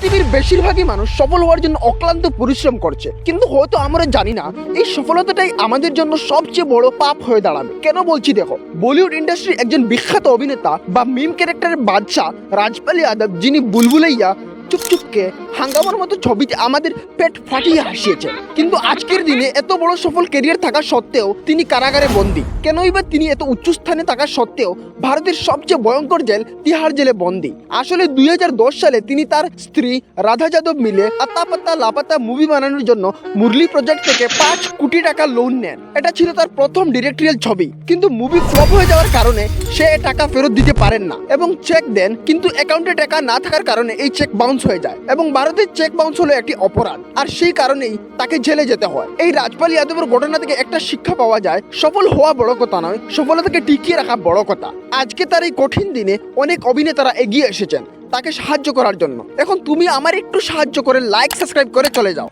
পৃথিবীর বেশিরভাগই মানুষ সফল হওয়ার জন্য অক্লান্ত পরিশ্রম করছে, কিন্তু হয়তো আমরা জানি না এই সফলতাটাই আমাদের জন্য সবচেয়ে বড় পাপ হয়ে দাঁড়াবে। কেন বলছি দেখো, বলিউড ইন্ডাস্ট্রির একজন বিখ্যাত অভিনেতা বা মিম ক্যারেক্টারের বাদশা রাজপাল যাদব, যিনি বুলবুলাইয়া, চুপচুপকে, হাঙ্গামার মতো ছবিতে আমাদের পেট ফাটিয়ে হাসিয়েছেন, কিন্তু আজকের দিনে এত বড় সফল ক্যারিয়ার থাকা সত্ত্বেও তিনি কারাগারে বন্দী। কেনই বা তিনি এত উচ্চ স্থানে থাকা সত্ত্বেও ভারতের সবচেয়ে ভয়ঙ্কর জেল তিহার জেলে বন্দী? আসলে 2010 সালে তিনি তার স্ত্রী রাধা যাদব মিলে আতা পাতা লাপাতা মুভি বানানোর জন্য মুরলি প্রজেক্ট থেকে 5 কোটি টাকা লোন নেন। এটা ছিল তার প্রথম ডিরেক্টরিয়াল ছবি, কিন্তু মুভি ফ্লপ হয়ে যাওয়ার কারণে সে টাকা ফেরত দিতে পারেন না এবং চেক দেন, কিন্তু অ্যাকাউন্টে টাকা না থাকার কারণে এই চেক বাউন্স হয়ে যায় এবং ভারতের চেক বাউন্স হলো একটি অপরাধ, আর সেই কারণেই তাকে জেলে যেতে হয়। এই রাজপাল যাদবের ঘটনা থেকে একটা শিক্ষা পাওয়া যায়, সফল হওয়া বড় কথা নয়, সফলতাকে টিকিয়ে রাখা বড় কথা। আজকে তার এই কঠিন দিনে অনেক অভিনেতারা এগিয়ে এসেছেন তাকে সাহায্য করার জন্য। এখন তুমি আমার একটু সাহায্য করে লাইক সাবস্ক্রাইব করে চলে যাও।